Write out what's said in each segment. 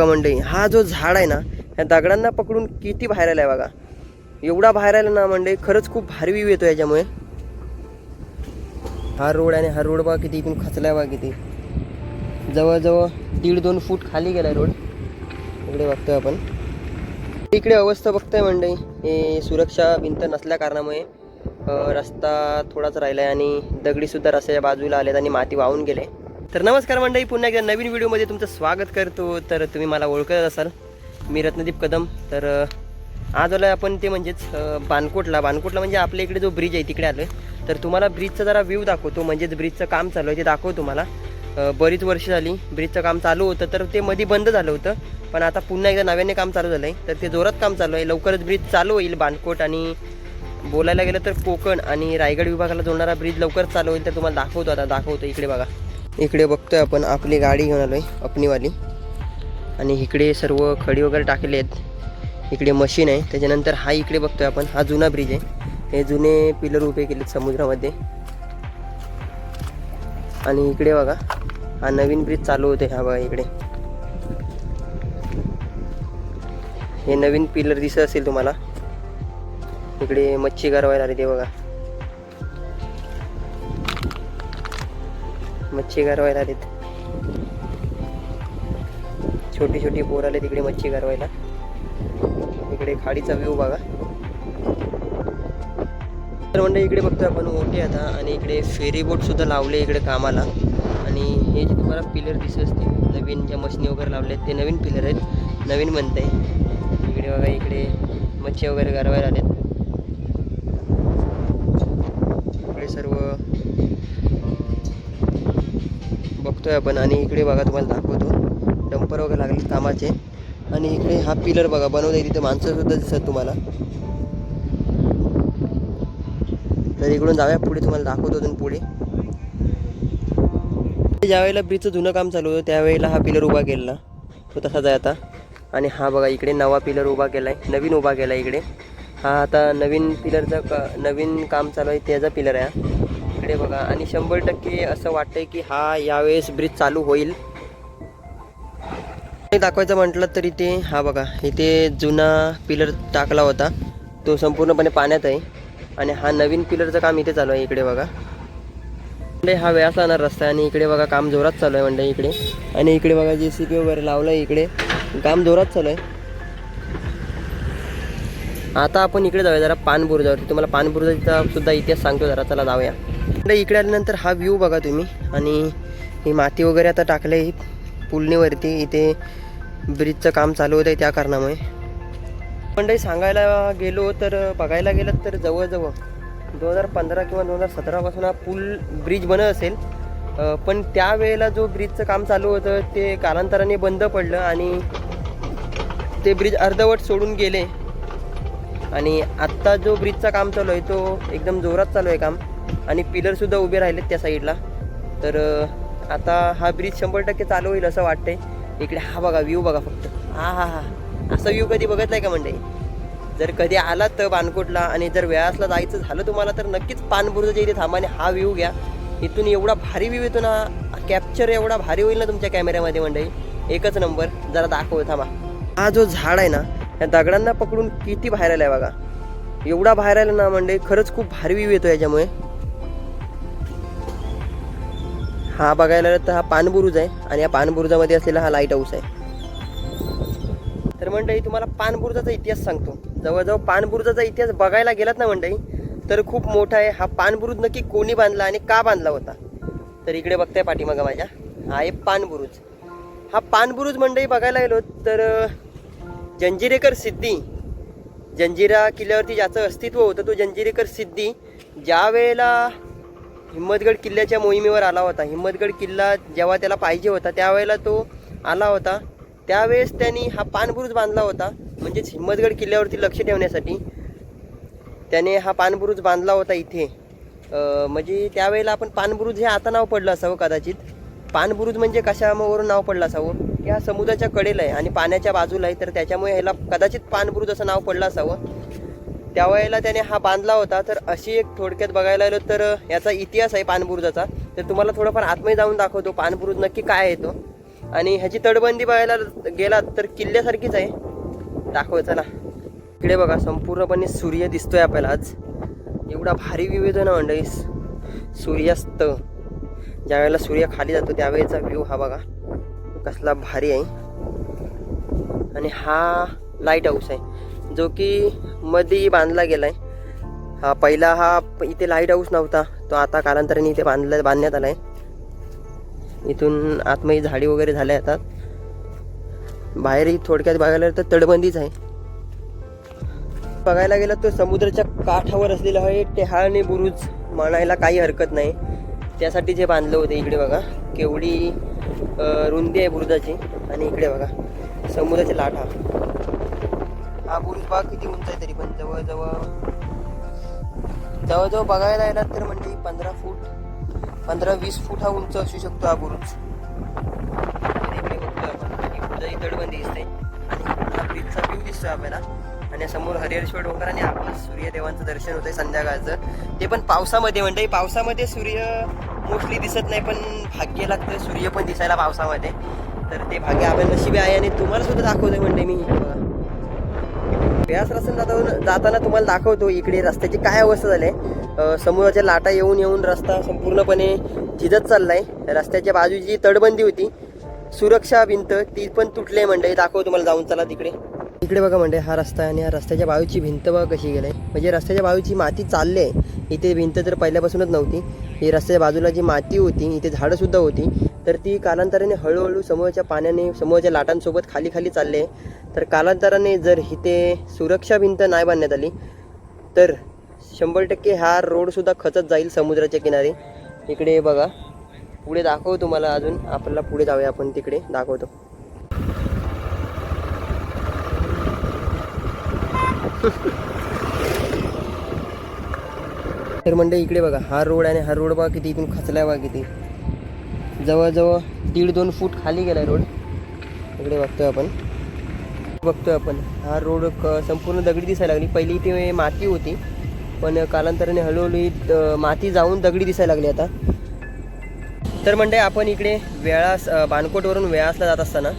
बघा मंडळी, हा जो झाड आहे ना, ह्या दगडांना पकडून किती बाहेर आलाय बघा. एवढा बाहेर आला ना मंडळी, खरंच खूप भारी व्ह्यू येतो याच्यामुळे. हा रोड आणि हा रोड बघा किती इथून खचलाय बघा, किती जवळजवळ 1.5-2 फूट खाली गेलाय रोड. इकडे बघतोय आपण, इकडे अवस्था बघतोय मंडळी. हे सुरक्षा भिंत नसल्या कारणामुळे रस्ता थोडाच राहिलाय आणि दगडीसुद्धा रस्त्याच्या बाजूला आलेत आणि माती वाहून गेले. तर नमस्कार मंडळी, पुन्हा एकदा नवीन व्हिडिओमध्ये तुमचं स्वागत करतो. तर तुम्ही मला ओळखत असाल, मी रत्नदीप कदम. तर आज आलो आपण ते म्हणजेच बाणकोटला म्हणजे आपल्या इकडे जो ब्रिज आहे तिकडे आलो आहे. तर तुम्हाला ब्रिजचा जरा व्ह्यू दाखवतो, म्हणजेच ब्रिजचं काम चालू आहे ते दाखवतो तुम्हाला. बरीच वर्ष झाली ब्रिजचं काम चालू होतं, तर ते मध्ये बंद झालं होतं, पण आता पुन्हा एकदा नव्याने काम चालू झालं आहे. तर ते जोरात काम चालू आहे. लवकरच ब्रिज चालू होईल. बाणकोट आणि बोलायला गेलं तर कोकण आणि रायगड विभागाला जोडणारा ब्रिज लवकरच चालू होईल. तर तुम्हाला दाखवतो. इकडे बघा, इकडे बघतोय आपण आपली गाडी घेऊन आलो आहे अपनीवाली. आणि इकडे सर्व खडी वगैरे टाकले आहेत. इकडे मशीन आहे. त्याच्यानंतर हा इकडे बघतोय आपण, हा जुना ब्रिज आहे. हे जुने पिलर उभे केलेत समुद्रामध्ये. आणि इकडे बघा, हा नवीन ब्रिज चालू होते. हा बघा इकडे हे नवीन पिलर दिसत असेल तुम्हाला. इकडे मच्छी गरवायला आले ते बघा, मच्छी गरवायला आलेत. छोटी छोटी पोर आले तिकडे मच्छी गरवायला. इकडे खाडीचा व्ह्यू बघा. तर म्हणजे इकडे बघतोय आपण ओटे आता, आणि इकडे फेरी बोट सुद्धा लावले इकडे कामाला. आणि हे जे तुम्हाला पिलर दिसत असतील नवीन, ज्या मशिनी वगैरे लावले आहेत ते नवीन पिलर आहेत, नवीन म्हणते. इकडे बघा, इकडे मच्छी वगैरे गरवायला आलेत. इकडे सर्व बघतोय आपण. आणि इकडे बघा तुम्हाला दाखवतो, डंपर वगैरे लागले कामाचे. आणि इकडे हा पिलर बघा बनवते, तिथे माणसं सुद्धा दिसत तुम्हाला. तर इकडून जाऊया पुढे, तुम्हाला दाखवतो अजून पुढे. ज्यावेळेला ब्रिजचं जुनं काम चालू होतं त्यावेळेला हा पिलर उभा केला, तो तसाच आहे आता. आणि हा बघा इकडे नवा पिलर उभा केला आहे, नवीन उभा केला आहे इकडे. हा आता नवीन पिलरचा नवीन काम चालू आहे त्याचा पिलर आहे इकडे बघा. आणि 100% असं वाटतंय की हा यावेळेस ब्रिज चालू होईल. दाखवायचं म्हटलं तर इथे हा बघा, इथे जुना पिलर टाकला होता तो संपूर्णपणे पाण्यात आहे. आणि हा नवीन पिलरचं काम इथे चालू आहे इकडे बघा. म्हणजे हा वेळाच जाणार रस्ता आहे. आणि इकडे बघा काम जोरात चालू आहे म्हणजे इकडे. आणि इकडे बघा JCB वगैरे लावलं आहे, इकडे काम जोरात चालू आहे. आता आपण इकडे जाऊया जरा पानबुरुजावरती, तुम्हाला पानबुरुजाचा सुद्धा इतिहास सांगतो जरा, चला जाऊया. इकडे आल्यानंतर हा व्ह्यू बघा तुम्ही. आणि ही माती वगैरे आता टाकलं आहे पुलनीवरती, इथे ब्रिजचं काम चालू होतं आहे त्या कारणामुळे. पण सांगायला गेलो तर बघायला गेलं तर जवळजवळ 2015 किंवा 2017 पासून हा ब्रिज बनत असेल. पण त्यावेळेला जो ब्रिजचं काम चालू होतं ते कालांतराने बंद पडलं आणि ते ब्रिज अर्धवट सोडून गेले. आणि आत्ता जो ब्रिजचा काम चालू आहे तो एकदम जोरात चालू आहे काम. आणि पिलरसुद्धा उभे राहिलेत त्या साईडला. तर आता हा ब्रिज 100% चालू होईल असं वाटतंय. इकडे हा बघा व्ह्यू बघा फक्त, हा असा व्ह्यू कधी बघितलाय का मंडळी? जर कधी आलात तर बाणकोटला आणि जर वेळासला जायचं झालं तुम्हाला तर नक्कीच पानबुरुजाच्या इथे थांबा आणि हा व्ह्यू घ्या. इथून एवढा भारी व्ह्यू येतो ना, कॅप्चर एवढा भारी होईल ना तुमच्या कॅमेऱ्यामध्ये मंडळी, एकच नंबर. जरा दाखव थांबा. हा जो झाड आहे ना, या दगडांना पकडून किती बाहेर आलाय बघा. एवढा बाहेर आला ना मंडळी, खरंच खूप भारी व्ह्यू येतो याच्यामुळे. हा बघायला तर हा पानबुरुज आहे आणि या पानबुरुजामध्ये असलेला हा लाईट हाऊस आहे. तर मंडळी तुम्हाला पानबुरुजाचा इतिहास सांगतो. जवळजवळ पानबुरुजाचा इतिहास बघायला गेलात ना मंडळी तर खूप मोठा आहे. हा पानबुरुज नक्की कोणी बांधला आणि का बांधला होता, तर इकडे बघताय पाठीमागं माझ्या, हा आहे पानबुरुज. हा पानबुरुज मंडळी बघायला गेलो तर जंजिरेकर सिद्धी, जंजिरा किल्ल्यावरती ज्याचं अस्तित्व होतं तो जंजिरेकर सिद्धी ज्या वेळेला हिम्मतगड किल्ल्याच्या मोहिमेवर आला होता, हिम्मतगड किल्ला जेव्हा त्याला पाहिजे होता त्यावेळेला तो आला होता, त्यावेळेस त्यांनी हा पानबुरुज बांधला होता. म्हणजेच हिम्मतगड किल्ल्यावरती लक्ष ठेवण्यासाठी त्याने हा पानबुरुज बांधला होता इथे. म्हणजे त्यावेळेला आपण पानबुरुज हे आता नाव पडलं असावं कदाचित. पानबुरुज म्हणजे कशावरून नाव पडलं असावं की हा समुद्राच्या कडेला आहे आणि पाण्याच्या बाजूला आहे, तर त्याच्यामुळे ह्याला कदाचित पानबुरुज असं नाव पडलं असावं. त्यावेळेला त्याने हा बांधला होता. तर अशी एक थोडक्यात बघायला गेलो तर याचा इतिहास आहे पानबुरुजाचा. तर तुम्हाला थोडंफार आतमध्ये जाऊन दाखवतो पानबुरुज नक्की काय आहे तो. आणि ह्याची तटबंदी बघायला गेलात तर किल्ल्यासारखीच आहे. दाखव चला. इकडे बघा संपूर्णपणे सूर्य दिसतोय आपल्याला आज. एवढा भारी व्ह्यू येतो ना मंडळी. सूर्यास्त ज्यावेळेला सूर्य खाली जातो त्यावेळेचा व्ह्यू हा बघा कसला भारी आहे. आणि हा लाईट हाऊस आहे जो की मध्ये बांधला गेलाय. हा पहिला हा इथे लाईट हाऊस नव्हता, तो आता कालांतराने इथे बांधण्यात आलाय. इथून आतमध्ये झाडी वगैरे झाल्या येतात. बाहेरही थोडक्यात बघायला तर तटबंदीच आहे. बघायला गेलं तर समुद्राच्या काठावर असलेलं आहे टेहाळणी बुरुज म्हणायला काही हरकत नाही. त्यासाठी जे बांधलं होतं इकडे बघा केवढी रुंदी आहे बुरुजाची. आणि इकडे बघा समुद्राची लाट. हा बुरुज बघा किती उंच आहे. तरी पण जवळजवळ बघायला गेला तर म्हणजे 15-20 फूट हा उंच असू शकतो हा बुरुज. इकडे बघतोय आपण बुरुजाची तटबंदी दिसते आणि हा ब्रिजचा व्ह्यू दिसतोय आपल्याला. आणि समोर हरिहरेश्वर डोंगर आणि आपलं सूर्यदेवांचं दर्शन होतंय संध्याकाळचं. ते पण पावसामध्ये. म्हणजे पावसामध्ये सूर्य मोस्टली दिसत नाही, पण भाग्य लागतं सूर्य पण दिसायला पावसामध्ये. तर ते भाग्य आपल्या नशिबी आहे आणि तुम्हाला सुद्धा दाखवतोय म्हणजे मी. बघा व्यास रस्त्याने जाताना तुम्हाला दाखवतो इकडे रस्त्याची काय अवस्था झाली आहे. समुद्राच्या लाटा येऊन रस्ता संपूर्णपणे झिजत चाललाय. रस्त्याच्या बाजूची तटबंदी होती सुरक्षा भिंत ती पण तुटली म्हणजे. दाखवतो तुम्हाला जाऊन चला तिकडे. इकडे बघा म्हणजे हा रस्ता आहे आणि या रस्त्याच्या बाजूची भिंत बघा कशी गेली. म्हणजे रस्त्याच्या बाजूची माती चालली आहे. इथे भिंत तर पहिल्यापासूनच नव्हती. ही रस्त्याच्या बाजूला जी माती होती इथे झाडंसुद्धा होती, तर ती कालांतराने हळूहळू समोरच्या पाण्याने समोरच्या लाटांसोबत खाली चालले. तर कालांतराने जर इथे सुरक्षा भिंत नाही बांधण्यात आली तर 100% हा रोडसुद्धा खचत जाईल समुद्राच्या किनारी. इकडे बघा पुढे दाखवतो तुम्हाला. अजून आपल्याला पुढे जाऊया आपण, तिकडे दाखवतो. तर म्हणजे इकडे बघा हा रोड आणि हा रोड बघा किती इथून खचलाय बघा किती. जवळजवळ 1.5-2 फूट खाली गेलाय रोड. इकडे बघतोय आपण हा रोड संपूर्ण दगडी दिसायला लागली. पहिली इथे माती होती पण कालांतराने हळूहळू माती जाऊन दगडी दिसायला लागली आता. तर म्हणजे आपण इकडे बाणकोटवरून वेळासला जात असताना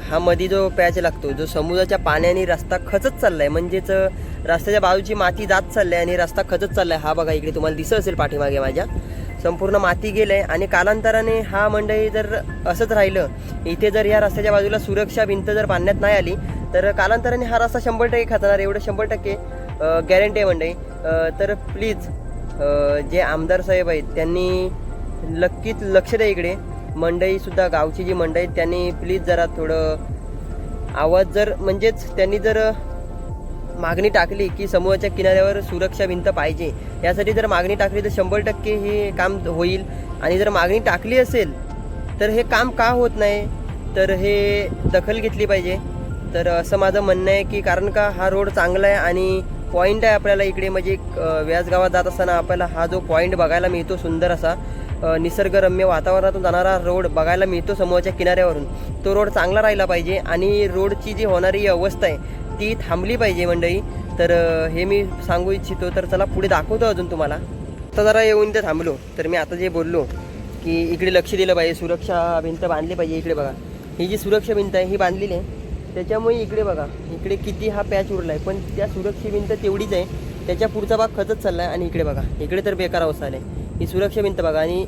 हा मध्ये जो पॅच लागतो जो समुद्राच्या पाण्याने रस्ता खचत चाललाय. म्हणजेच रस्त्याच्या बाजूची माती जात चाललाय आणि रस्ता खचत चाललाय. हा बघा इकडे तुम्हाला दिसत असेल पाठीमागे माझ्या संपूर्ण माती गेलंय. आणि कालांतराने हा मंडई जर असंच राहिलं इथे जर या रस्त्याच्या बाजूला सुरक्षा भिंत जर बांधण्यात नाही आली तर कालांतराने हा रस्ता 100% खचणार. एवढं 100% गॅरंटी आहे मंडई. तर प्लीज जे आमदार साहेब आहेत त्यांनी नक्कीच लक्ष द्या इकडे. मंडईसुद्धा गावची जी मंडई त्यांनी प्लीज जरा थोडं आवाज जर म्हणजेच त्यांनी जर मागणी टाकली की समोरच्या किनाऱ्यावर सुरक्षा भिंत पाहिजे यासाठी जर मागणी टाकली तर 100% हे काम होईल. आणि जर मागणी टाकली असेल तर हे काम का होत नाही तर हे दखल घेतली पाहिजे. तर असं माझं म्हणणं आहे की कारण का हा रोड चांगला आहे आणि पॉईंट आहे आपल्याला इकडे. म्हणजे व्यासगावात जात असताना आपल्याला हा जो पॉईंट बघायला मिळतो सुंदर असा निसर्गरम्य वातावरणातून जाणारा रोड बघायला मिळतो समोरच्या किनाऱ्यावरून. तो रोड चांगला राहिला पाहिजे आणि रोडची जी होणारी अवस्था आहे ती थांबली पाहिजे मंडळी. तर हे मी सांगू इच्छितो. तर चला पुढे दाखवतो अजून तुम्हाला. आता जरा येऊन इथे थांबलो तर मी आता जे बोललो की इकडे लक्ष दिलं पाहिजे, सुरक्षा भिंत बांधली पाहिजे. इकडे बघा ही जी सुरक्षा भिंत आहे ही बांधलेली आहे. त्याच्यामुळे इकडे बघा इकडे किती हा पॅच उरला आहे पण त्या सुरक्षा भिंत तेवढीच आहे. त्याच्या पुढचा भाग खचत चालला आहे. आणि इकडे बघा इकडे तर बेकार अवस्था आली आहे. ही सुरक्षा भिंत बघा आणि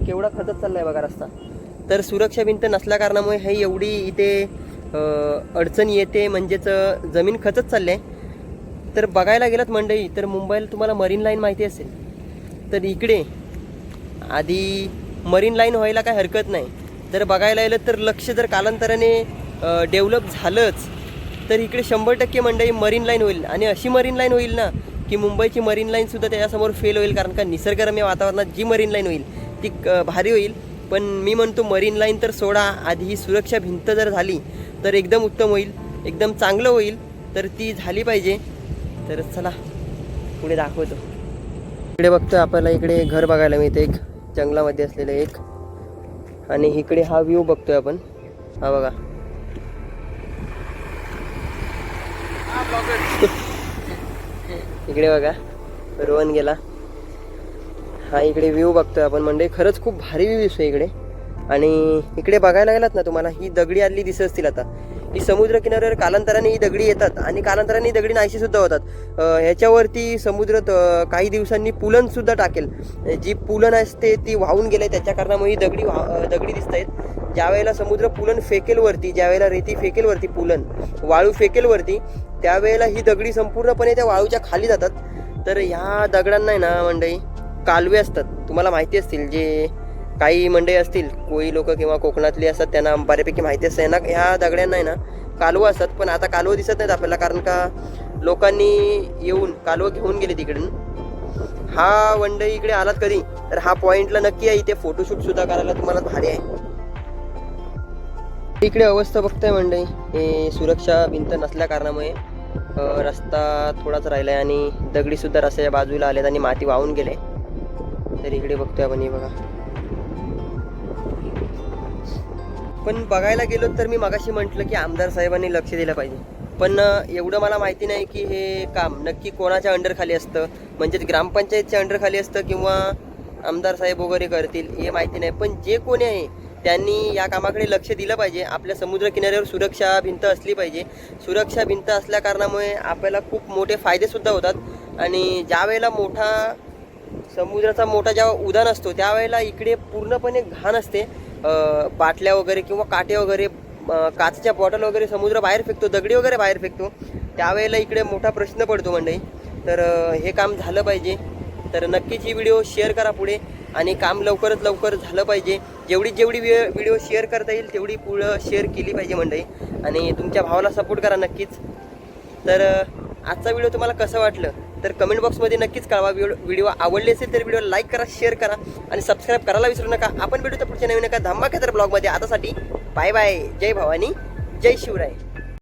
केवढा खचत चालला आहे बघा रस्ता. तर सुरक्षा भिंत नसल्या कारणामुळे ही एवढी इथे अडचण येते. म्हणजेच जमीन खचत चालली आहे. तर बघायला गेलात मंडळी तर मुंबईला तुम्हाला मरीन लाईन माहिती असेल तर इकडे आधी मरीन लाईन व्हायला काय हरकत नाही. जर बघायला गेलं तर लक्ष जर कालांतराने डेव्हलप झालंच तर इकडे 100% मंडळी मरीन लाईन होईल. आणि अशी मरीन लाईन होईल ना की मुंबईची मरीन लाईनसुद्धा त्याच्यासमोर फेल होईल. कारण का निसर्गरम्य वातावरणात जी मरीन लाईन होईल ती भारी होईल. पण मी म्हणतो मरीन लाईन तर सोडा, आधी ही सुरक्षा भिंत जर झाली तर एकदम उत्तम होईल, एकदम चांगलं होईल. तर ती झाली पाहिजे. तर चला पुढे दाखवतो. इकडे बघतोय आपल्याला इकडे घर बघायला मिळतं एक जंगलामध्ये असलेलं एक. आणि इकडे हा व्ह्यू बघतोय आपण. हा बघा इकडे बघा रोहन गेला. हा इकडे व्ह्यू बघतोय आपण म्हणजे खरंच खूप भारी व्ह्यू दिसतोय इकडे. आणि इकडे बघायला गेलात ना तुम्हाला ही दगडी आली दिसत असतील आता. ही समुद्र किनाऱ्यावर कालांतराने ही दगडी येतात आणि कालांतराने ही दगडी नाहीशी सुद्धा होतात. ह्याच्यावरती समुद्र काही दिवसांनी पुलन सुद्धा टाकेल. जी पुलन असते ती वाहून गेले त्याच्या कारणामुळे ही दगडी दिसत आहेत. ज्या वेळेला समुद्र पुलन फेकेल वरती, ज्या वेळेला रेती फेकेल वरती, पुलन वाळू फेकेल वरती, त्यावेळेला ही दगडी संपूर्णपणे त्या वाळूच्या खाली जातात. तर ह्या दगडांना आहे ना मंडळी कालवे असतात, तुम्हाला माहिती असतील. जे काही मंडळी असतील कोळी लोक किंवा कोकणातली असतात त्यांना बऱ्यापैकी माहिती असते ना, ह्या दगड्यांना आहे ना कालवं असतात. पण आता कालवं दिसत नाहीत आपल्याला, कारण का लोकांनी येऊन कालवं घेऊन गेले तिकडून. हा मंडळी इकडे आलात कधी तर हा पॉईंटला नक्की आहे. इथे फोटोशूट सुद्धा करायला तुम्हाला भारी आहे. इकडे अवस्था बघताय मंडळी, हे सुरक्षा भिंत नसल्या कारणामुळे रस्ता थोडाच राहिला आहे आणि दगडी सुद्धा रस्त्याच्या बाजूला आलेत आणि माती वाहून गेले. तर इकडे बघतोय आपण, हे बघा. पण बघायला गेलो तर मी मगाशी म्हटलं की आमदार साहेबांनी लक्ष दिलं पाहिजे. पण एवढं मला माहिती नाही की हे काम नक्की कोणाच्या अंडरखाली असतं, म्हणजेच ग्रामपंचायतच्या अंडरखाली असतं किंवा आमदार साहेब वगैरे करतील हे माहिती नाही. पण जे कोणी आहे त्यांनी या कामाकडे लक्ष दिलं पाहिजे. आपल्या समुद्र किनाऱ्यावर सुरक्षा भिंत असली पाहिजे. सुरक्षा भिंत असल्या कारणामुळे आपल्याला खूप मोठे फायदेसुद्धा होतात. आणि ज्या वेळेला समुद्राचा मोठा जेव्हा उधाण असतो त्यावेळेला इकडे पूर्णपणे घाण असते. बाटल्या वगैरे किंवा काटे वगैरे, काचच्या बॉटल वगैरे समुद्र बाहेर फेकतो, दगडी वगैरे बाहेर फेकतो. त्यावेळेला इकडे मोठा प्रश्न पडतो मंडळी. तर हे काम झालं पाहिजे. तर नक्कीच ही व्हिडिओ शेअर करा पुढे आणि काम लवकरात लवकर झालं पाहिजे. जेवढी व्हिडिओ शेअर करता येईल तेवढी पुढं शेअर केली पाहिजे मंडळी. आणि तुमच्या भावाला सपोर्ट करा नक्कीच. तर आजचा व्हिडिओ तुम्हाला कसं वाटलं तर कमेंट बॉक्समध्ये नक्कीच कळवा. व्हिडिओ आवडले असेल तर व्हिडिओ लाईक करा, शेअर करा आणि सबस्क्राईब करायला विसरू नका. आपण भेटू तर पुढच्या नवीन एका धमाकेदार ब्लॉगमध्ये. आतासाठी बाय बाय. जय भवानी, जय शिवराय.